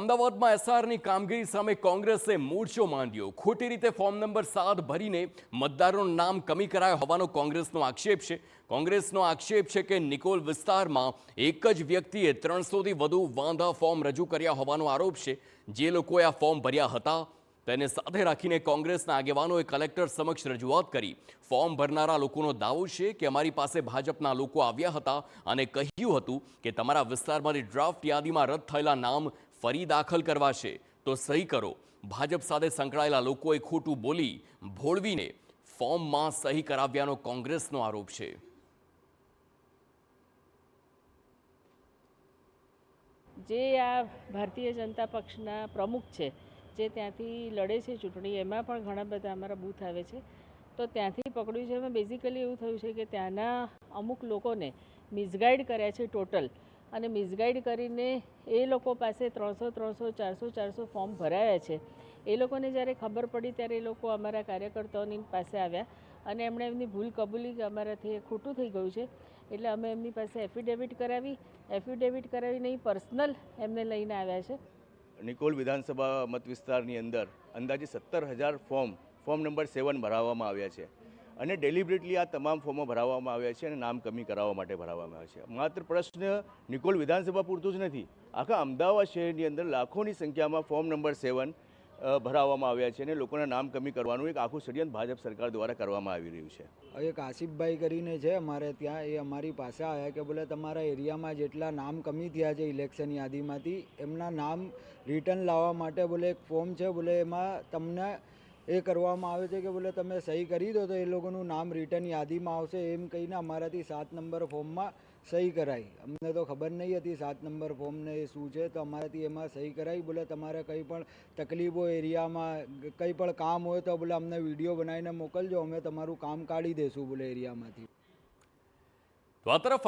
અમદાવાદમાં એસઆરની કામગીરી સામે કોંગ્રેસે મોરચો માંડ્યો। ખોટી રીતે ફોર્મ નંબર 7 ભરીને મતદારોનું નામ કમી કરાયો હોવાનો કોંગ્રેસનો આક્ષેપ છે। કોંગ્રેસનો આક્ષેપ છે કે નિકોલ વિસ્તારમાં એક જ વ્યક્તિએ 300થી વધુ વાંધા ફોર્મ રજૂ કર્યા હોવાનો આરોપ છે। જે લોકોએ આ ફોર્મ ભર્યા હતા તેને સાથે રાખીને કોંગ્રેસના આગેવાનોએ કલેક્ટર સમક્ષ રજૂઆત કરી। ફોર્મ ભરનારા લોકોનો દાવો છે કે અમારી પાસે ભાજપના લોકો આવ્યા હતા અને કહ્યું હતું કે તમારા વિસ્તારમાંથી ડ્રાફ્ટ યાદીમાં રદ થયેલા નામ ફરી દાખલ કરવા છે તો સહી કરો। ભાજપ સાથે સંકળાયેલા લોકોએ ખોટું બોલી ભોળવીને ફોર્મમાં સહી કરાવ્યાનો કોંગ્રેસનો આરોપ છે। જે આ ભારતીય જનતા પક્ષના પ્રમુખ છે, જે ત્યાંથી લડે છે ચૂંટણી, એમાં પણ ઘણા બધા અમારા બૂથ આવે છે, તો ત્યાંથી પકડ્યું છે। એમાં બેઝિકલી એવું થયું છે કે ત્યાંના અમુક લોકોને મિસગાઈડ કર્યા છે ટોટલ, અને મિસગાઈડ કરીને એ લોકો પાસે 300 400 ફોર્મ ભરાયા છે। એ લોકોને જ્યારે ખબર પડી ત્યારે એ લોકો અમારા કાર્યકર્તાઓની પાસે આવ્યા અને એમણે એમની ભૂલ કબૂલી કે અમારાથી ખોટું થઈ ગયું છે, એટલે અમે એમની પાસે એફિડેવિટ કરાવીને પર્સનલ એમને લઈને આવ્યા છે। નિકોલ વિધાનસભા મત વિસ્તારની અંદર અંદાજે 17,000 ફોર્મ નંબર 7 ભરાવવામાં આવ્યા છે અને ડેલિબરેટલી આ તમામ ફોર્મો ભરાવવામાં આવ્યા છે અને નામ કમી કરાવવા માટે ભરાવવામાં આવ્યા છે। માત્ર પ્રશ્ન નિકોલ વિધાનસભા પૂરતું જ નથી, આખા અમદાવાદ શહેરની અંદર લાખોની સંખ્યામાં ફોર્મ નંબર 7 ભરાવવામાં આવ્યા છે અને લોકોના નામ કમી કરવાનું એક આખું ષડયંત્ર ભાજપ સરકાર દ્વારા કરવામાં આવી રહ્યું છે। એક આસિફભાઈ કરીને છે અમારે ત્યાં, એ અમારી પાસે આવ્યા કે બોલે તમારા એરિયામાં જેટલા નામ કમી થયા છે ઇલેક્શન યાદીમાંથી, એમના નામ રિટર્ન લાવવા માટે બોલે એક ફોર્મ છે, બોલે એમાં તમને એ કરવામાં આવે છે કે બોલે તમે સહી કરી દો તો એ લોકોનું નામ રિટર્ન યાદીમાં આવશે, એમ કહીને અમારાથી 7 નંબર ફોર્મમાં સહી કરાવી। અમને તો ખબર નહીં હતી 7 નંબર ફોર્મને એ શું છે, તો અમારાથી એમાં સહી કરાવી। બોલે તમારે કંઈ પણ તકલીફ હોય એરિયામાં, કંઈ પણ કામ હોય તો બોલે અમને વિડીયો બનાવીને મોકલજો, અમે તમારું કામ કાઢી દઈશું બોલે એરિયામાંથી। તો આ તરફ